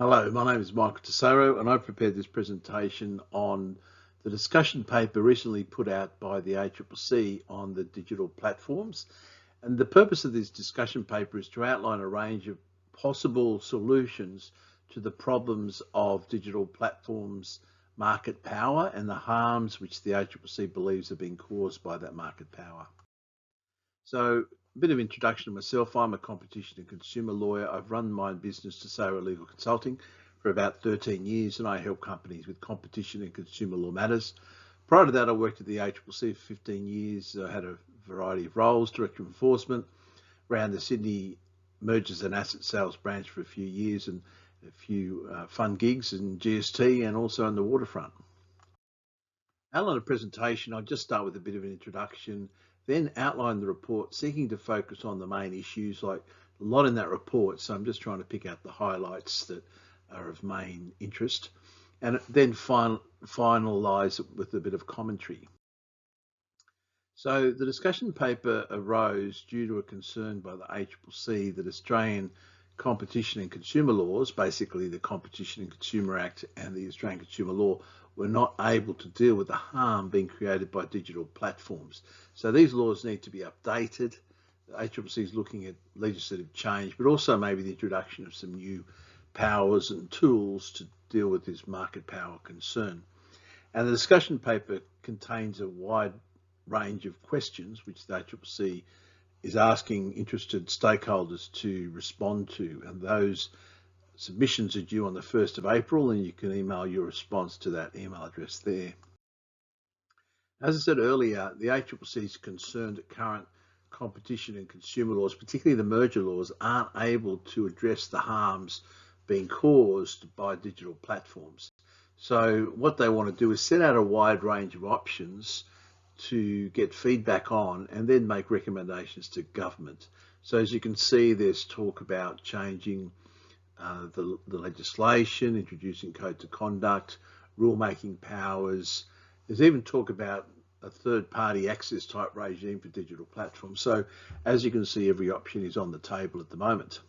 Hello, my name is Michael Tesoro and I've prepared this presentation on the discussion paper recently put out by the ACCC on the digital platforms. And the purpose of this discussion paper is to outline a range of possible solutions to the problems of digital platforms market power and the harms which the ACCC believes have been caused by that market power. So, a bit of introduction to myself. I'm a competition and consumer lawyer. I've run my own business, Tesoro Legal Consulting, for about 13 years, and I help companies with competition and consumer law matters. Prior to that, I worked at the ACCC for 15 years. I had a variety of roles: director of enforcement, ran the Sydney mergers and asset sales branch for a few years, and a few fun gigs in GST and also on the waterfront. Outline a presentation. I'll just start with a bit of an introduction, then outline the report, seeking to focus on the main issues, like a lot in that report. So I'm just trying to pick out the highlights that are of main interest, and then finalise it with a bit of commentary. So the discussion paper arose due to a concern by the ACCC that Australian competition and consumer laws, basically the Competition and Consumer Act and the Australian Consumer Law, were not able to deal with the harm being created by digital platforms. So these laws need to be updated. The ACCC is looking at legislative change, but also maybe the introduction of some new powers and tools to deal with this market power concern. And the discussion paper contains a wide range of questions which the ACCC is asking interested stakeholders to respond to, and those submissions are due on the 1st of April, and you can email your response to that email address there. As I said earlier, the ACCC is concerned that current competition and consumer laws, particularly the merger laws, aren't able to address the harms being caused by digital platforms. So what they want to do is set out a wide range of options to get feedback on and then make recommendations to government. So as you can see, there's talk about changing the legislation, introducing code of conduct, rulemaking powers. There's even talk about a third-party access type regime for digital platforms. So as you can see, every option is on the table at the moment.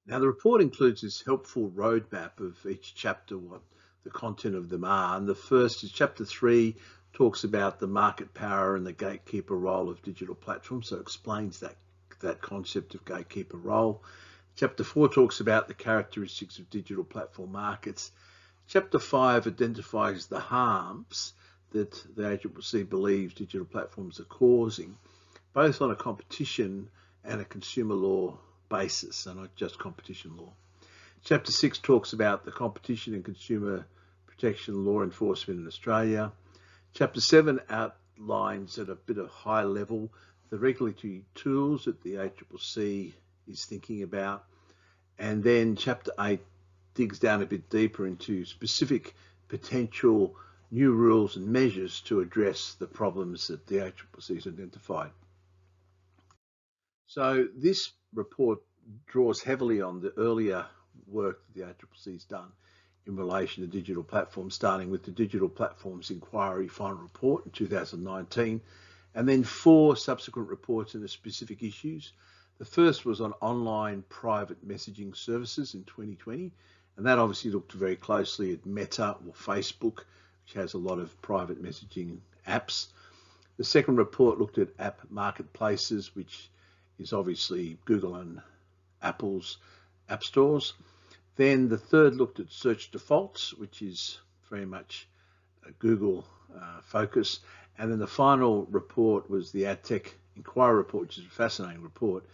Now the report includes this helpful roadmap of each chapter, what the content of them are. And the first is chapter 3, talks about the market power and the gatekeeper role of digital platforms, so explains that concept of gatekeeper role. Chapter 4 talks about the characteristics of digital platform markets. Chapter 5 identifies the harms that the ACCC believes digital platforms are causing, both on a competition and a consumer law basis, and not just competition law. Chapter 6 talks about the competition and consumer protection law enforcement in Australia. Chapter 7 outlines at a bit of high level the regulatory tools that the ACCC is thinking about. And then Chapter 8 digs down a bit deeper into specific potential new rules and measures to address the problems that the ACCC has identified. So this report draws heavily on the earlier work that the ACCC has done in relation to digital platforms, starting with the Digital Platforms Enquiry final report in 2019, and then 4 subsequent reports into specific issues. The first was on online private messaging services in 2020, and that obviously looked very closely at Meta or Facebook, which has a lot of private messaging apps. The second report looked at app marketplaces, which is obviously Google and Apple's app stores. Then the third looked at search defaults, which is very much a Google focus. And then the final report was the AdTech Enquiry report, which is a fascinating report.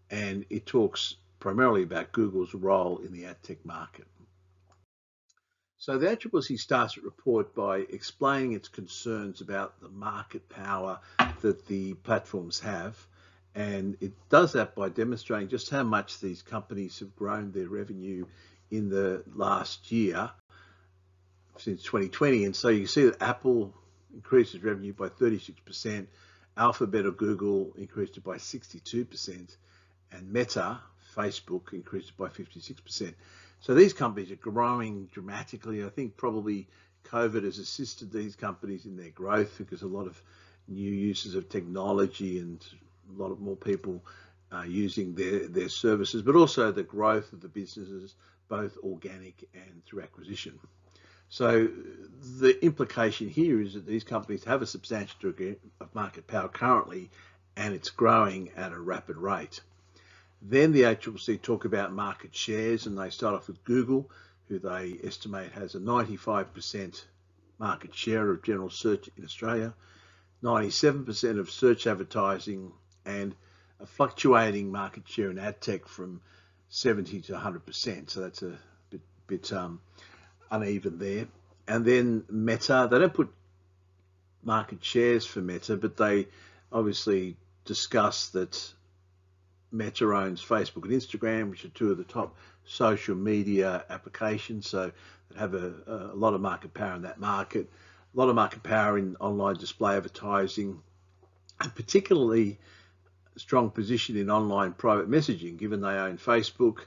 And it talks primarily about Google's role in the AdTech market. So the ACCC starts the report by explaining its concerns about the market power that the platforms have. And it does that by demonstrating just how much these companies have grown their revenue in the last year, since 2020. And so you see that Apple increased its revenue by 36%, Alphabet or Google increased it by 62%, and Meta, Facebook, increased it by 56%. So these companies are growing dramatically. I think probably COVID has assisted these companies in their growth because a lot of new uses of technology and a lot of more people using their services, but also the growth of the businesses both organic and through acquisition. So the implication here is that these companies have a substantial degree of market power currently, and it's growing at a rapid rate. Then the ACCC talk about market shares, and they start off with Google, who they estimate has a 95% market share of general search in Australia, 97% of search advertising, and a fluctuating market share in ad tech from 70 to 100%. So that's a bit uneven there. And then Meta, they don't put market shares for Meta, but they obviously discuss that Meta owns Facebook and Instagram, which are two of the top social media applications, so they have a lot of market power in that market, a lot of market power in online display advertising, and particularly strong position in online private messaging, given they own Facebook,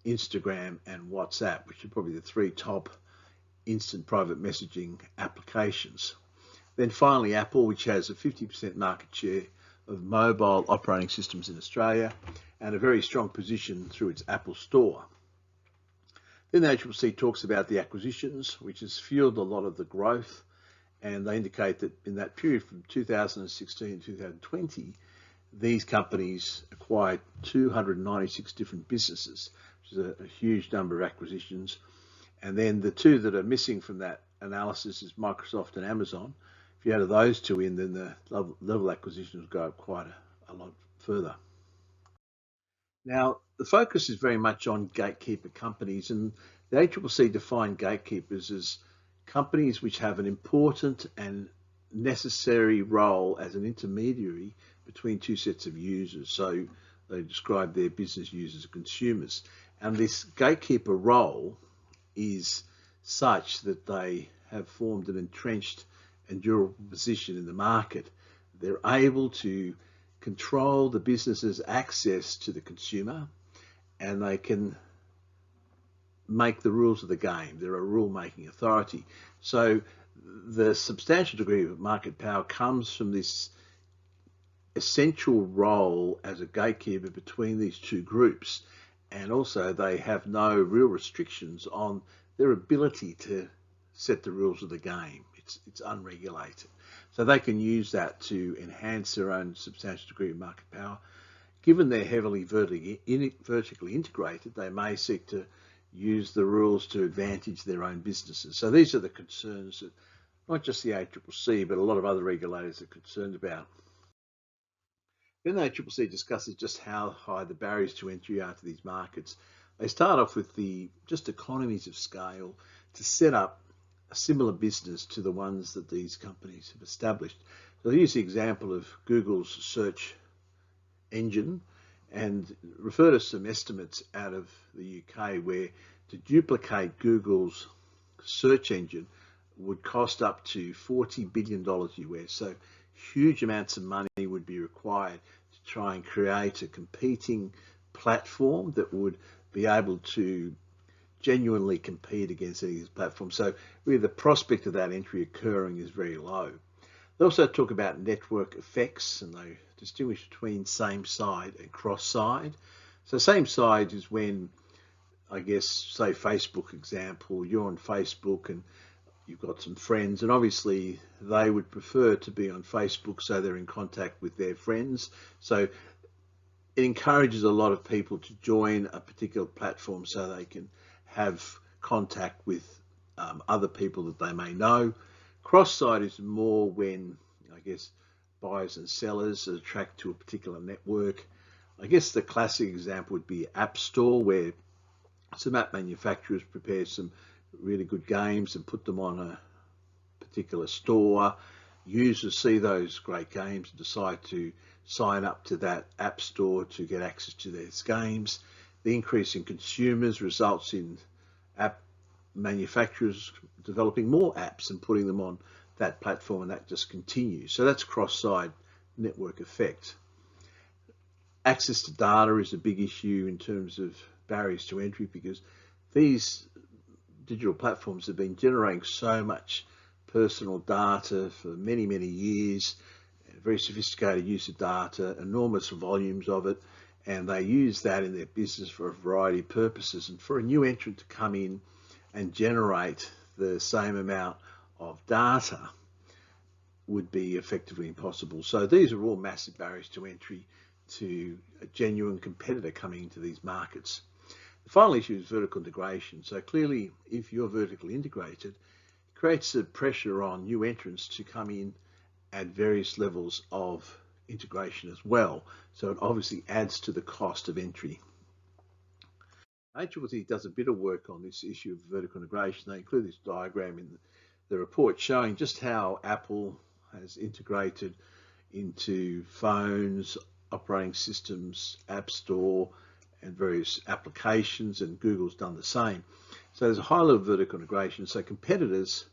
Instagram, and WhatsApp, which are probably the three top instant private messaging applications. Then finally, Apple, which has a 50% market share of mobile operating systems in Australia and a very strong position through its Apple Store. Then the ACCC talks about the acquisitions, which has fueled a lot of the growth, and they indicate that in that period from 2016 to 2020, these companies acquired 296 different businesses, which is a huge number of acquisitions. And then the two that are missing from that analysis is Microsoft and Amazon. If you add those two in, then the level acquisitions go up quite a lot further. Now, the focus is very much on gatekeeper companies, and the ACCC defined gatekeepers as companies which have an important and necessary role as an intermediary between two sets of users. So they describe their business users as consumers. And this gatekeeper role is such that they have formed an entrenched and durable position in the market. They're able to control the business's access to the consumer, and they can make the rules of the game. They're a rule-making authority. So the substantial degree of market power comes from this essential role as a gatekeeper between these two groups, and also they have no real restrictions on their ability to set the rules of the game. It's unregulated. So they can use that to enhance their own substantial degree of market power. Given they're heavily vertically integrated, they may seek to use the rules to advantage their own businesses. So these are the concerns that not just the ACCC, but a lot of other regulators are concerned about. Then the ACCC discusses just how high the barriers to entry are to these markets. They start off with just economies of scale to set up a similar business to the ones that these companies have established. So they use the example of Google's search engine and refer to some estimates out of the UK where to duplicate Google's search engine would cost up to $40 billion US. So huge amounts of money would be required to try and create a competing platform that would be able to genuinely compete against any of these platforms. So really the prospect of that entry occurring is very low. They also talk about network effects, and they distinguish between same side and cross side. So same side is when, I guess, say Facebook example, you're on Facebook and you've got some friends, and obviously they would prefer to be on Facebook so they're in contact with their friends. So it encourages a lot of people to join a particular platform so they can have contact with other people that they may know. Cross-site is more when, I guess, buyers and sellers are attracted to a particular network. I guess the classic example would be App Store, where some app manufacturers prepare some really good games and put them on a particular store. Users see those great games and decide to sign up to that app store to get access to those games. The increase in consumers results in app manufacturers developing more apps and putting them on that platform, and that just continues. So that's cross-site network effect. Access to data is a big issue in terms of barriers to entry, because these digital platforms have been generating so much personal data for many, many years, very sophisticated use of data, enormous volumes of it, and they use that in their business for a variety of purposes. And for a new entrant to come in and generate the same amount of data would be effectively impossible. So these are all massive barriers to entry to a genuine competitor coming into these markets. The final issue is vertical integration. So clearly, if you're vertically integrated, it creates a pressure on new entrants to come in at various levels of integration as well. So it obviously adds to the cost of entry. ACCC does a bit of work on this issue of vertical integration. They include this diagram in the report showing just how Apple has integrated into phones, operating systems, App Store, and various applications, and Google's done the same. So there's a high level of vertical integration. So competitors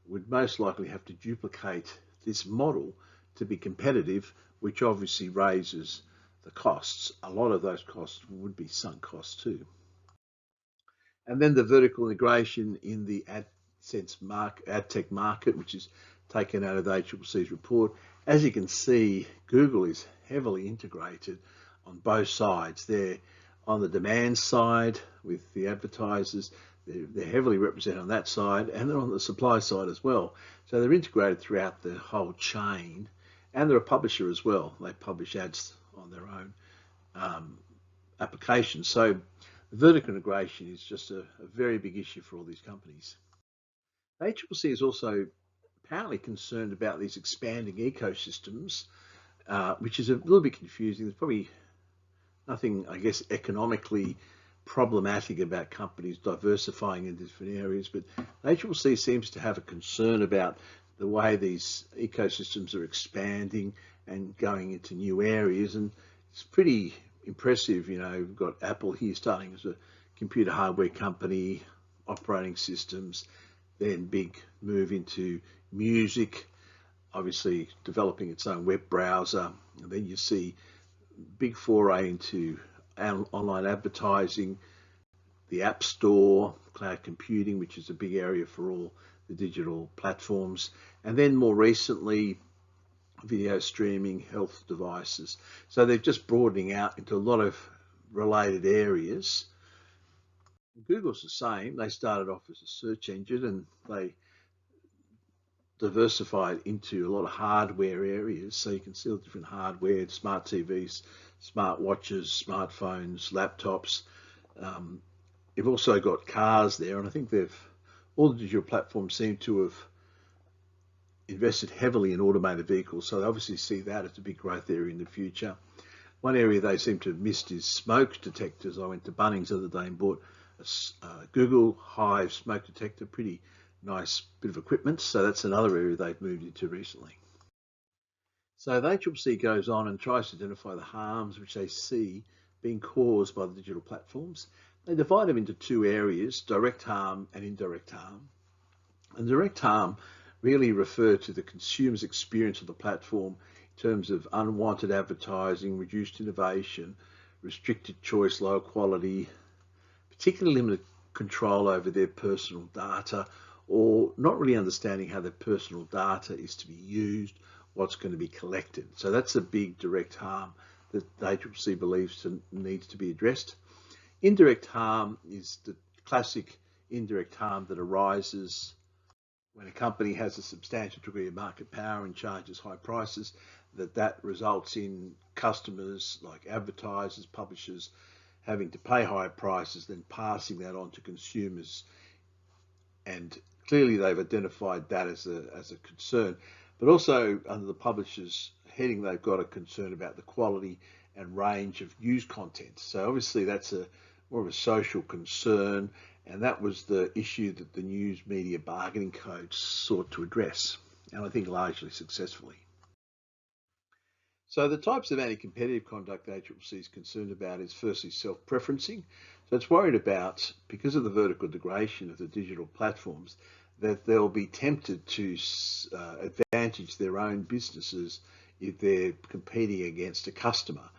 would most likely have to duplicate this model to be competitive, which obviously raises the costs. A lot of those costs would be sunk costs too. And then the vertical integration in the ad tech market, which is taken out of the ACCC's report. As you can see, Google is heavily integrated on both sides. They're on the demand side with the advertisers. They're heavily represented on that side, and they're on the supply side as well. So they're integrated throughout the whole chain, and they're a publisher as well. They publish ads on their own applications. So vertical integration is just a very big issue for all these companies. ACCC is also apparently concerned about these expanding ecosystems, which is a little bit confusing. There's probably nothing, I guess, economically problematic about companies diversifying in different areas, but ACCC seems to have a concern about the way these ecosystems are expanding and going into new areas, and it's pretty impressive. You know, we've got Apple here starting as a computer hardware company, operating systems, then big move into music, obviously developing its own web browser, and then you see big foray into online advertising, the App Store, cloud computing, which is a big area for all the digital platforms, and then more recently video streaming, health devices. So they're just broadening out into a lot of related areas. Google's the same. They started off as a search engine and they diversified into a lot of hardware areas. So you can see all different hardware, smart TVs, smart watches, smartphones, laptops. You've also got cars there, and I think all the digital platforms seem to have invested heavily in automated vehicles. So they obviously see that as a big growth area in the future. One area they seem to have missed is smoke detectors. I went to Bunnings the other day and bought a Google Hive smoke detector, pretty nice bit of equipment. So that's another area they've moved into recently. So the ACCC goes on and tries to identify the harms which they see being caused by the digital platforms. They divide them into two areas, direct harm and indirect harm. And direct harm really refer to the consumer's experience of the platform in terms of unwanted advertising, reduced innovation, restricted choice, low quality, particularly limited control over their personal data, or not really understanding how their personal data is to be used, what's going to be collected. So that's a big direct harm that the ACCC believes needs to be addressed. Indirect harm is the classic indirect harm that arises when a company has a substantial degree of market power and charges high prices, that results in customers like advertisers, publishers, having to pay higher prices, then passing that on to consumers. And clearly they've identified that as a concern. But also under the publishers heading, they've got a concern about the quality and range of news content. So obviously that's more of a social concern, and that was the issue that the News Media Bargaining Code sought to address, and I think largely successfully. So the types of anti-competitive conduct the ACCC is concerned about is firstly self-preferencing. So it's worried about, because of the vertical integration of the digital platforms, that they'll be tempted to advantage their own businesses if they're competing against a customer.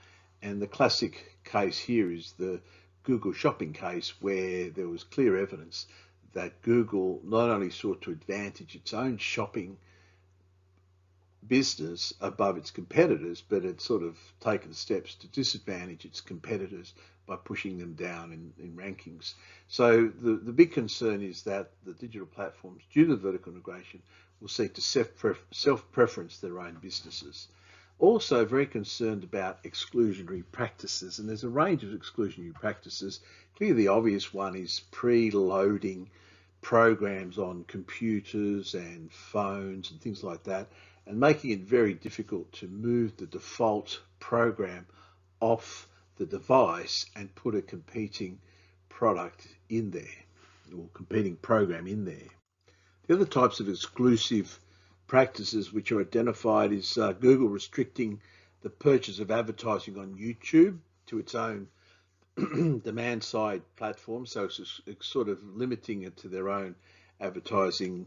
And the classic case here is the Google shopping case, where there was clear evidence that Google not only sought to advantage its own shopping business above its competitors, but it's sort of taken steps to disadvantage its competitors by pushing them down in rankings. So the big concern is that the digital platforms, due to vertical integration, will seek to self-preference their own businesses. Also very concerned about exclusionary practices, and there's a range of exclusionary practices. Clearly the obvious one is preloading programs on computers and phones and things like that, and making it very difficult to move the default program off the device and put a competing product in there, or competing program in there. The other types of exclusive practices which are identified is Google restricting the purchase of advertising on YouTube to its own demand side platform, so it's sort of limiting it to their own advertising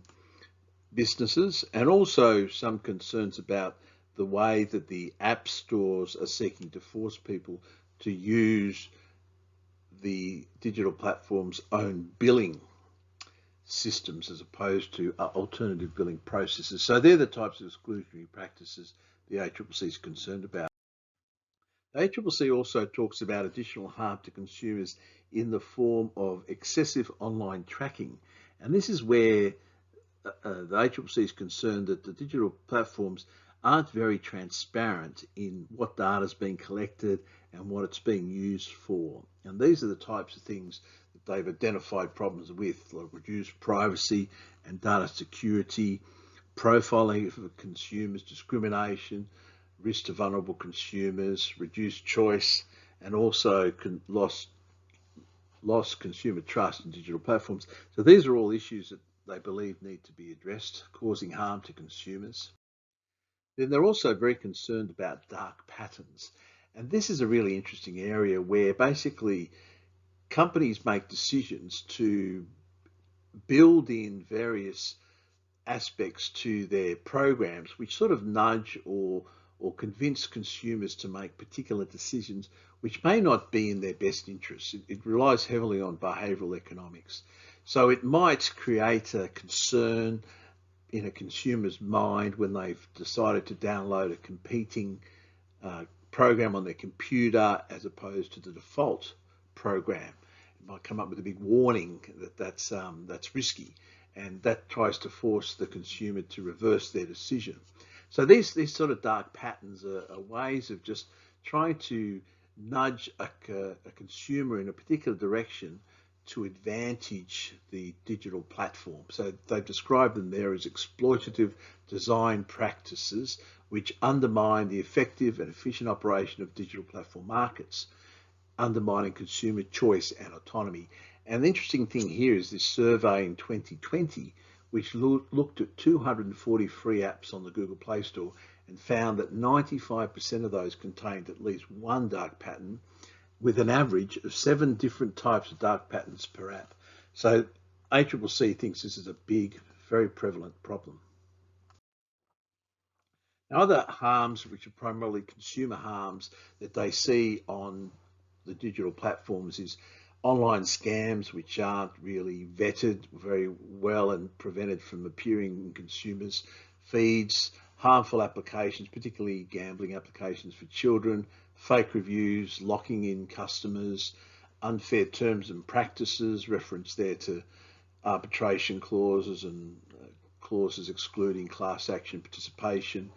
businesses, and also some concerns about the way that the app stores are seeking to force people to use the digital platform's own billing systems as opposed to alternative billing processes. So they're the types of exclusionary practices the ACCC is concerned about. The ACCC also talks about additional harm to consumers in the form of excessive online tracking. And this is where the ACCC is concerned that the digital platforms aren't very transparent in what data is being collected and what it's being used for. And these are the types of things that they've identified problems with, like reduced privacy and data security, profiling of consumers, discrimination, risk to vulnerable consumers, reduced choice, and also lost consumer trust in digital platforms. So these are all issues that they believe need to be addressed, causing harm to consumers. Then they're also very concerned about dark patterns. And this is a really interesting area where basically companies make decisions to build in various aspects to their programs which sort of nudge or convince consumers to make particular decisions which may not be in their best interests. It relies heavily on behavioural economics. So it might create a concern in a consumer's mind when they've decided to download a competing program on their computer as opposed to the default program. It might come up with a big warning that that's risky, and that tries to force the consumer to reverse their decision. So these sort of dark patterns are ways of just trying to nudge a consumer in a particular direction to advantage the digital platform. So they've described them there as exploitative design practices which undermine the effective and efficient operation of digital platform markets, undermining consumer choice and autonomy. And the interesting thing here is this survey in 2020, which looked at 240 free apps on the Google Play Store and found that 95% of those contained at least one dark pattern, with an average of 7 different types of dark patterns per app. So ACCC thinks this is a big, very prevalent problem. Now, other harms, which are primarily consumer harms that they see on the digital platforms, is online scams which aren't really vetted very well and prevented from appearing in consumers' feeds, harmful applications, particularly gambling applications for children, fake reviews, locking in customers, unfair terms and practices, reference there to arbitration clauses and clauses excluding class action participation,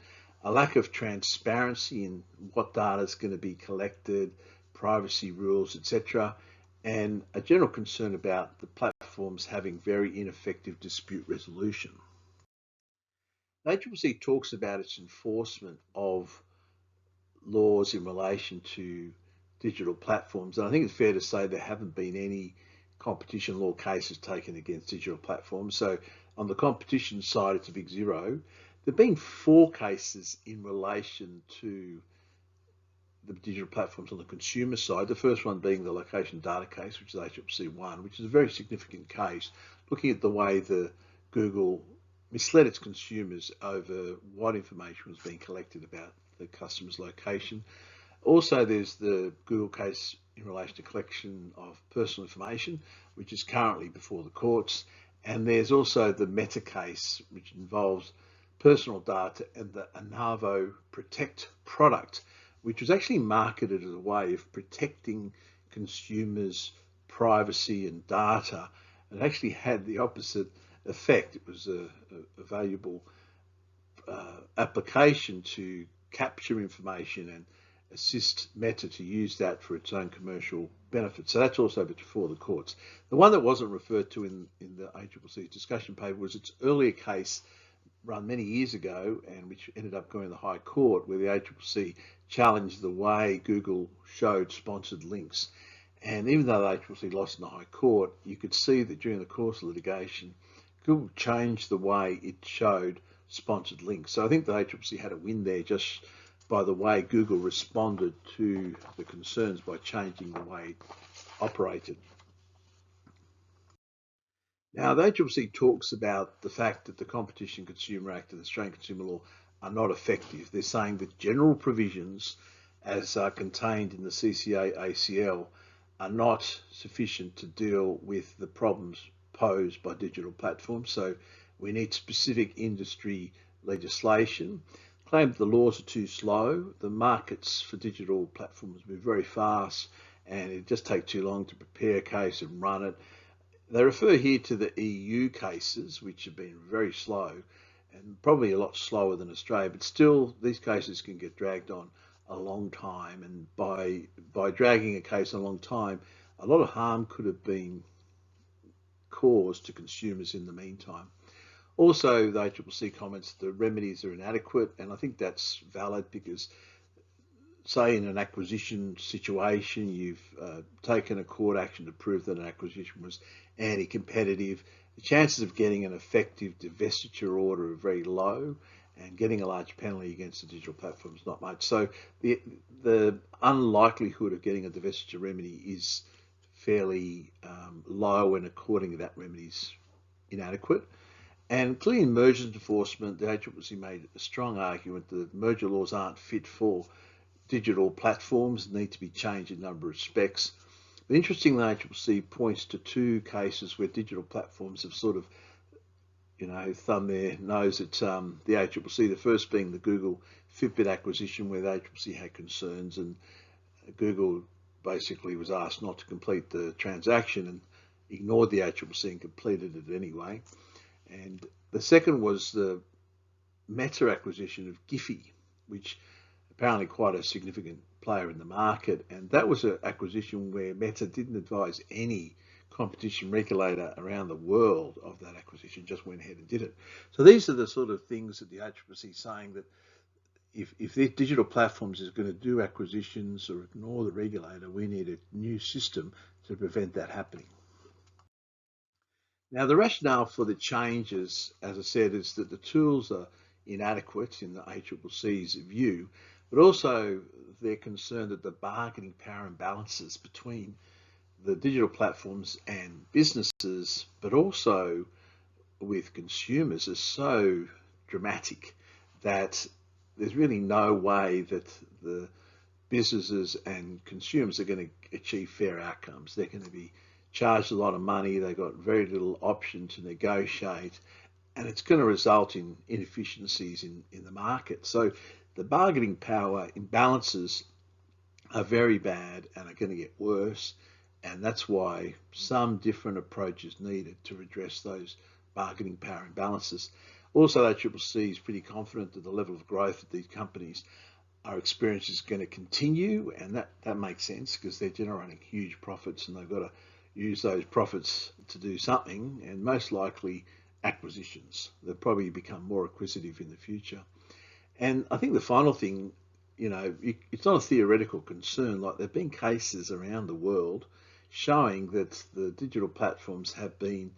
a lack of transparency in what data is going to be collected, privacy rules, etc., and a general concern about the platforms having very ineffective dispute resolution. ACCC talks about its enforcement of laws in relation to digital platforms, and I think it's fair to say there haven't been any competition law cases taken against digital platforms. So on the competition side, it's a big zero. There have been 4 cases in relation to the digital platforms on the consumer side. The first one being the location data case, which is ACCC 1, which is a very significant case, looking at the way the Google misled its consumers over what information was being collected about the customer's location. Also, there's the Google case in relation to collection of personal information, which is currently before the courts. And there's also the Meta case, which involves personal data and the Anavo Protect product, which was actually marketed as a way of protecting consumers' privacy and data. It actually had the opposite effect. It was a valuable application to capture information and assist Meta to use that for its own commercial benefit. So that's also before the courts. The one that wasn't referred to in the ACCC discussion paper was its earlier case run many years ago, and which ended up going to the High Court, where the ACCC challenged the way Google showed sponsored links. And even though the ACCC lost in the High Court, you could see that during the course of litigation, Google changed the way it showed sponsored links. So I think the ACCC had a win there just by the way Google responded to the concerns by changing the way it operated. Now, the ACCC talks about the fact that the Competition Consumer Act and the Australian Consumer Law are not effective. They're saying that general provisions, as are contained in the CCA ACL, are not sufficient to deal with the problems posed by digital platforms. So we need specific industry legislation. Claim that the laws are too slow. The markets for digital platforms move very fast, and it just takes too long to prepare a case and run it. They refer here to the EU cases, which have been very slow and probably a lot slower than Australia, but still these cases can get dragged on a long time, and by dragging a case a long time, a lot of harm could have been caused to consumers in the meantime. Also, the ACCC comments the remedies are inadequate, and I think that's valid because, say, in an acquisition situation, you've taken a court action to prove that an acquisition was anti-competitive. The chances of getting an effective divestiture order are very low, and getting a large penalty against the digital platform is not much. So the unlikelihood of getting a divestiture remedy is fairly low, and according to that, remedy is inadequate. And clearly in merger enforcement, the ACCC made a strong argument that merger laws aren't fit for digital platforms, need to be changed in a number of respects. But interestingly, the ACCC points to two cases where digital platforms have sort of, thumb their nose at the ACCC. The first being the Google Fitbit acquisition, where the ACCC had concerns, and Google basically was asked not to complete the transaction and ignored the ACCC and completed it anyway. And the second was the Meta acquisition of Giphy, which apparently quite a significant player in the market. And that was an acquisition where Meta didn't advise any competition regulator around the world of that acquisition, just went ahead and did it. So these are the sort of things that the ACCC is saying, that if the digital platforms is going to do acquisitions or ignore the regulator, we need a new system to prevent that happening. Now, the rationale for the changes, as I said, is that the tools are inadequate in the ACCC's view, but also they're concerned that the bargaining power imbalances between the digital platforms and businesses, but also with consumers, are so dramatic that there's really no way that the businesses and consumers are going to achieve fair outcomes. They're going to be charged a lot of money, they've got very little option to negotiate, and it's going to result in inefficiencies in the market. So the bargaining power imbalances are very bad and are going to get worse, and that's why some different approaches needed to address those bargaining power imbalances. Also, the ACCC is pretty confident that the level of growth that these companies are experiencing is going to continue, and that makes sense because they're generating huge profits and they've got to use those profits to do something, and most likely acquisitions. They'll probably become more acquisitive in the future. And I think the final thing, it's not a theoretical concern. Like, there have been cases around the world showing that the digital platforms have been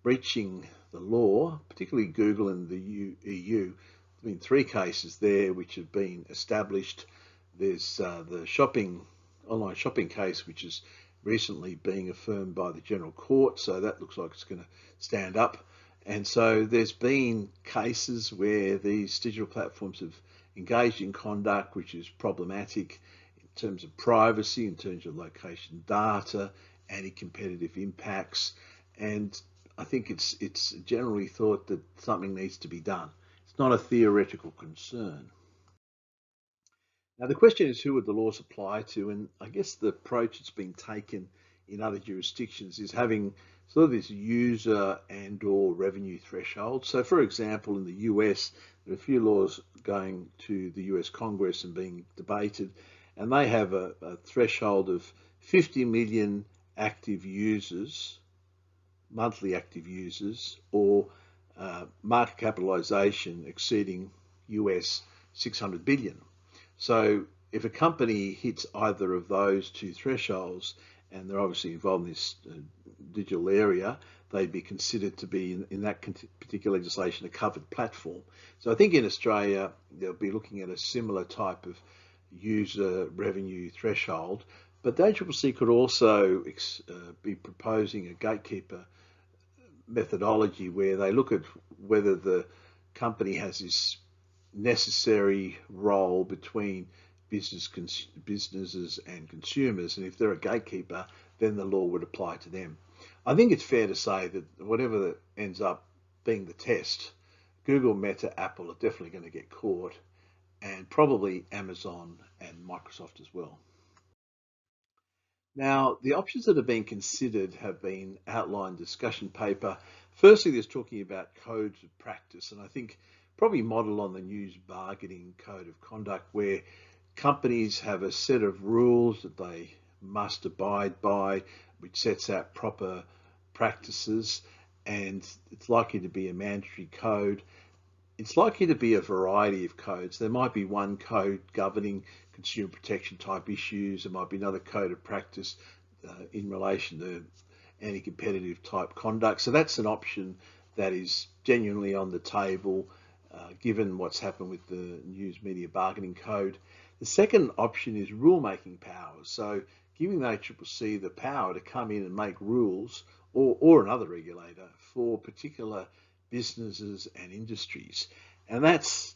breaching the law, particularly Google and the EU. There have been 3 cases there which have been established. There's the online shopping case, which is recently being affirmed by the General Court, so that looks like it's going to stand up. And so there's been cases where these digital platforms have engaged in conduct which is problematic in terms of privacy, in terms of location data, anti-competitive impacts, and I think it's generally thought that something needs to be done. It's not a theoretical concern. Now, the question is, who would the laws apply to? And I guess the approach that's been taken in other jurisdictions is having sort of this user and/or revenue threshold. So, for example, in the US, there are a few laws going to the US Congress and being debated, and they have a threshold of 50 million active users, monthly active users, or market capitalization exceeding US 600 billion. So if a company hits either of those two thresholds, and they're obviously involved in this digital area, they'd be considered to be, in that particular legislation, a covered platform. So I think in Australia, they'll be looking at a similar type of user revenue threshold, but the ACCC could also be proposing a gatekeeper methodology where they look at whether the company has this necessary role between businesses and consumers, and if they're a gatekeeper, then the law would apply to them. I think it's fair to say that whatever ends up being the test, Google, Meta, Apple are definitely going to get caught, and probably Amazon and Microsoft as well. Now, the options that are being considered have been outlined in discussion paper. Firstly, there's talking about codes of practice, and I think probably model on the news bargaining code of conduct, where companies have a set of rules that they must abide by, which sets out proper practices, and it's likely to be a mandatory code. It's likely to be a variety of codes. There might be one code governing consumer protection type issues. There might be another code of practice in relation to anti-competitive type conduct. So that's an option that is genuinely on the table, given what's happened with the News Media Bargaining Code. The second option is rulemaking powers. So giving the ACCC the power to come in and make rules, or another regulator, for particular businesses and industries. And that's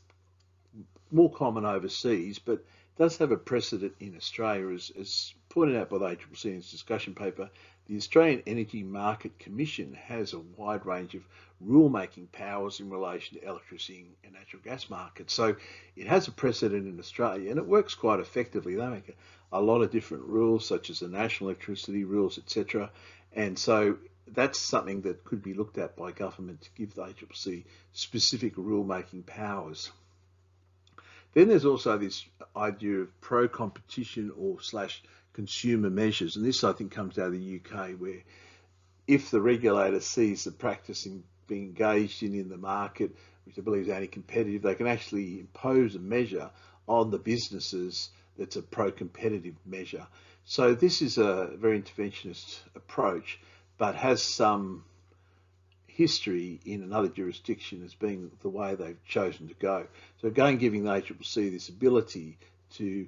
more common overseas, but does have a precedent in Australia, as pointed out by the ACCC in its discussion paper. The Australian Energy Market Commission has a wide range of rulemaking powers in relation to electricity and natural gas markets. So it has a precedent in Australia, and it works quite effectively. They make a lot of different rules, such as the national electricity rules, etc. And so that's something that could be looked at by government to give the ACCC specific rulemaking powers. Then there's also this idea of pro-competition or / consumer measures, and this I think comes out of the UK, where if the regulator sees the practice being engaged in the market, which I believe is anti-competitive, they can actually impose a measure on the businesses that's a pro-competitive measure. So this is a very interventionist approach, but has some history in another jurisdiction as being the way they've chosen to go. So again, giving the ACCC this ability to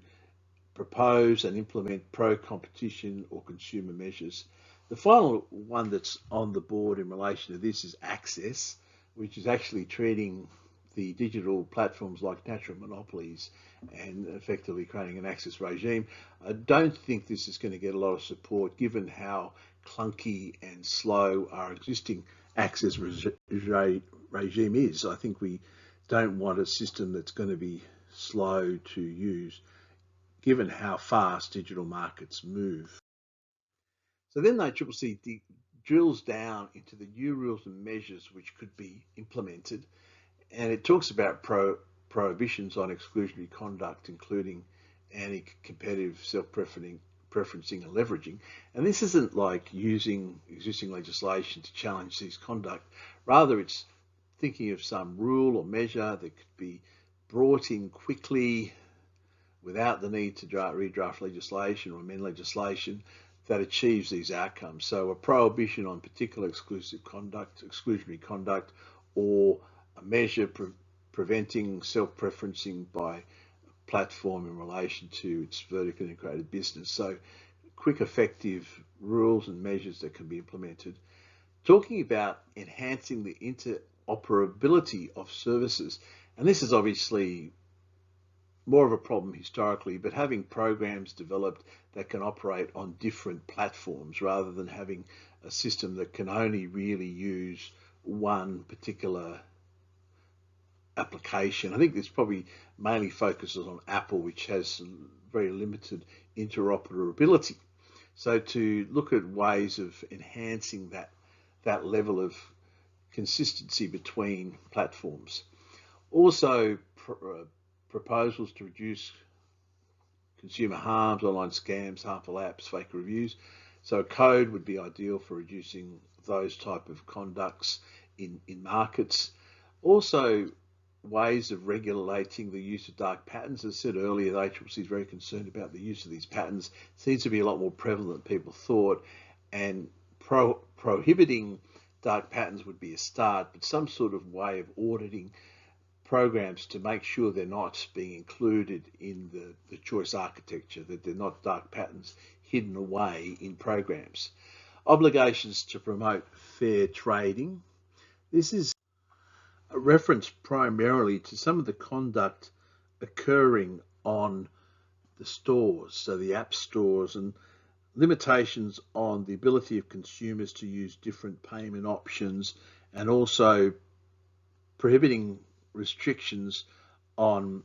propose and implement pro-competition or consumer measures. The final one that's on the board in relation to this is access, which is actually treating the digital platforms like natural monopolies and effectively creating an access regime. I don't think this is going to get a lot of support given how clunky and slow our existing access regime is. I think we don't want a system that's going to be slow to use given how fast digital markets move. So then the ACCC drills down into the new rules and measures which could be implemented, and it talks about prohibitions on exclusionary conduct, including anti-competitive, self-preferencing and leveraging. And this isn't like using existing legislation to challenge these conduct. Rather, it's thinking of some rule or measure that could be brought in quickly without the need to redraft legislation or amend legislation that achieves these outcomes. So a prohibition on particular exclusionary conduct, or a measure preventing self-preferencing by platform in relation to its vertically integrated business. So quick, effective rules and measures that can be implemented. Talking about enhancing the interoperability of services, and this is obviously more of a problem historically, but having programs developed that can operate on different platforms rather than having a system that can only really use one particular application. I think this probably mainly focuses on Apple, which has very limited interoperability. So to look at ways of enhancing that level of consistency between platforms. Also, proposals to reduce consumer harms, online scams, harmful apps, fake reviews. So code would be ideal for reducing those type of conducts in markets. Also, ways of regulating the use of dark patterns. As I said earlier, the ACCC is very concerned about the use of these patterns. It seems to be a lot more prevalent than people thought, and prohibiting dark patterns would be a start, but some sort of way of auditing programs to make sure they're not being included in the choice architecture, that they're not dark patterns hidden away in programs. Obligations to promote fair trading. This is a reference primarily to some of the conduct occurring on the stores, so the app stores, and limitations on the ability of consumers to use different payment options, and also prohibiting restrictions on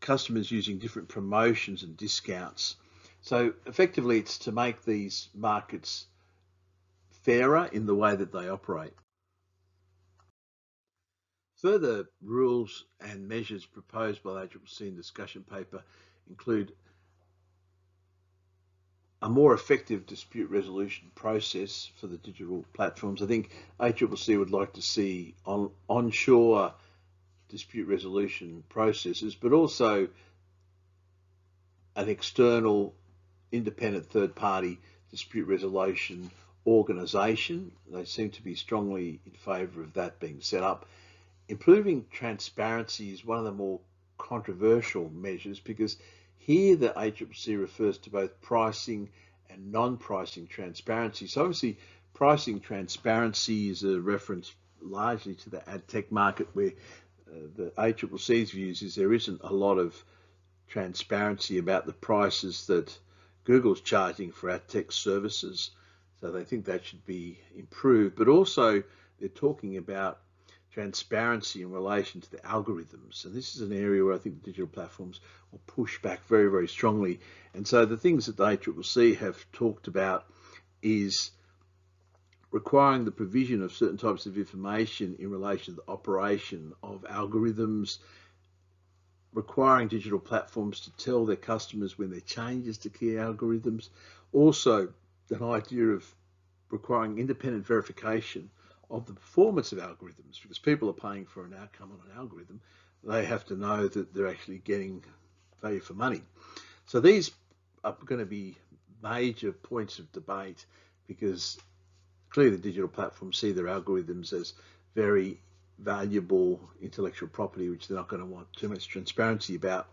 customers using different promotions and discounts. So effectively, it's to make these markets fairer in the way that they operate. Further rules and measures proposed by the ACCC in discussion paper include a more effective dispute resolution process for the digital platforms. I think ACCC would like to see onshore dispute resolution processes, but also an external independent third-party dispute resolution organisation. They seem to be strongly in favour of that being set up. Improving transparency is one of the more controversial measures, because here the ACCC refers to both pricing and non-pricing transparency. So obviously pricing transparency is a reference largely to the ad tech market, where the ACCC's views is there isn't a lot of transparency about the prices that Google's charging for ad tech services. So they think that should be improved, but also they're talking about transparency in relation to the algorithms. And this is an area where I think digital platforms will push back very, very strongly. And so the things that the ACCC have talked about is requiring the provision of certain types of information in relation to the operation of algorithms, requiring digital platforms to tell their customers when there are changes to key algorithms. Also, an idea of requiring independent verification of the performance of algorithms, because people are paying for an outcome on an algorithm. They have to know that they're actually getting value for money. So these are going to be major points of debate, because clearly the digital platforms see their algorithms as very valuable intellectual property, which they're not going to want too much transparency about.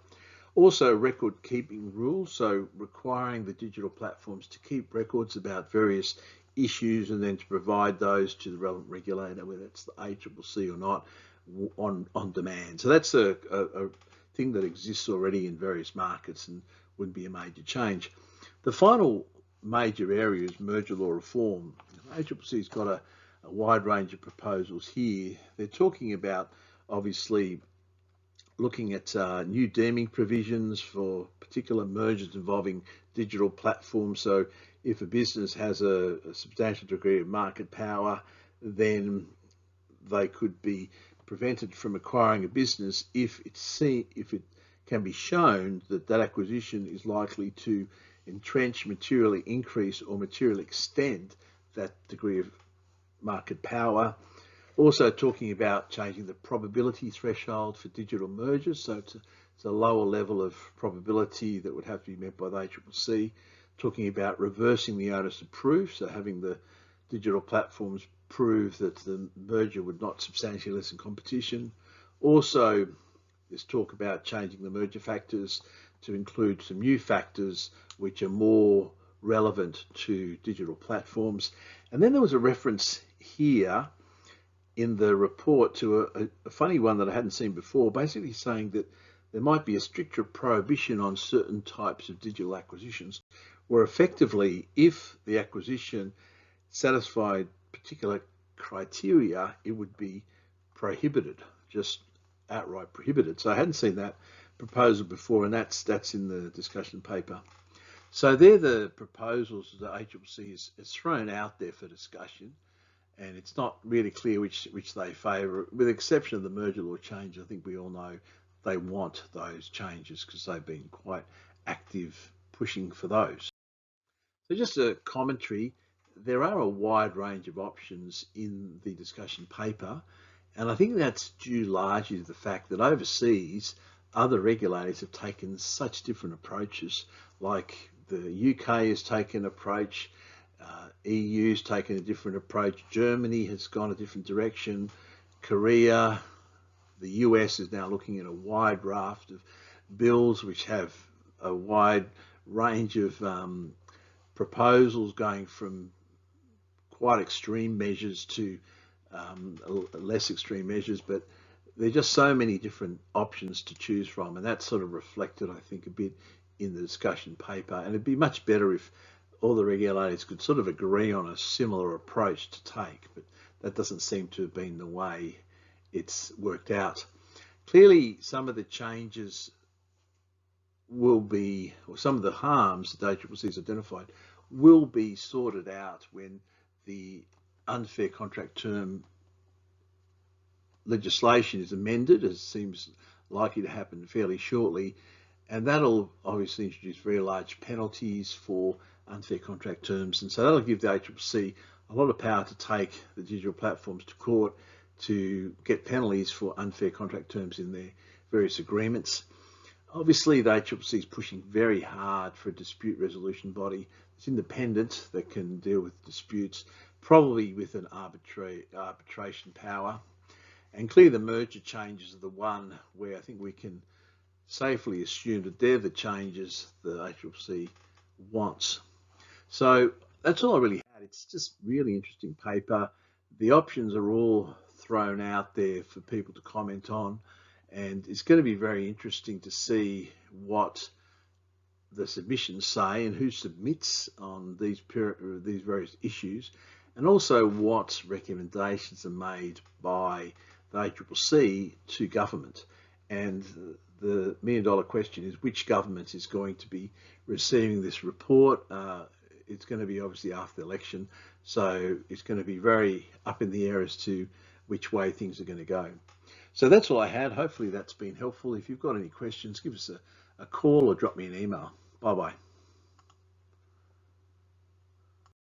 Also, record keeping rules, so requiring the digital platforms to keep records about various issues and then to provide those to the relevant regulator, whether it's the ACCC or not, on demand. So that's a thing that exists already in various markets and would be a major change. The final major area is merger law reform. ACCC's got a wide range of proposals here. They're talking about, obviously, looking at new deeming provisions for particular mergers involving digital platforms. So if a business has a substantial degree of market power, then they could be prevented from acquiring a business if it can be shown that that acquisition is likely to entrench, materially increase, or materially extend that degree of market power. Also talking about changing the probability threshold for digital mergers, so it's a lower level of probability that would have to be met by the ACCC. Talking about reversing the onus of proof, so having the digital platforms prove that the merger would not substantially lessen competition. Also, there's talk about changing the merger factors to include some new factors which are more relevant to digital platforms. And then there was a reference here in the report to a funny one that I hadn't seen before, basically saying that there might be a stricter prohibition on certain types of digital acquisitions, where effectively, if the acquisition satisfied particular criteria, it would be prohibited, just outright prohibited. So I hadn't seen that proposal before, and that's in the discussion paper. So they're the proposals that the ACCC has thrown out there for discussion, and it's not really clear which they favour, with the exception of the merger law change. I think we all know they want those changes because they've been quite active pushing for those. So just a commentary, there are a wide range of options in the discussion paper, and I think that's due largely to the fact that overseas, other regulators have taken such different approaches. Like the UK has taken an approach, EU's taken a different approach, Germany has gone a different direction, Korea, the US is now looking at a wide raft of bills which have a wide range of proposals going from quite extreme measures to less extreme measures, but there are just so many different options to choose from, and that's sort of reflected, I think, a bit in the discussion paper. And it'd be much better if all the regulators could sort of agree on a similar approach to take, but that doesn't seem to have been the way it's worked out. Clearly, some of the changes will be, or some of the harms that the ACCC has identified will be sorted out when the unfair contract term legislation is amended, as seems likely to happen fairly shortly, and that'll obviously introduce very large penalties for unfair contract terms, and so that'll give the ACCC a lot of power to take the digital platforms to court to get penalties for unfair contract terms in their various agreements. Obviously, the ACCC is pushing very hard for a dispute resolution body that's independent, that can deal with disputes, probably with an arbitration power. And clearly the merger changes are the one where I think we can safely assume that they're the changes the ACCC wants. So that's all I really had. It's just really interesting paper. The options are all thrown out there for people to comment on, and it's going to be very interesting to see what the submissions say and who submits on these various issues, and also what recommendations are made by the ACCC to government. And the million-dollar question is, which government is going to be receiving this report? It's going to be obviously after the election, so it's going to be very up in the air as to which way things are going to go. So that's all I had. Hopefully that's been helpful. If you've got any questions, give us a call or drop me an email. Bye-bye.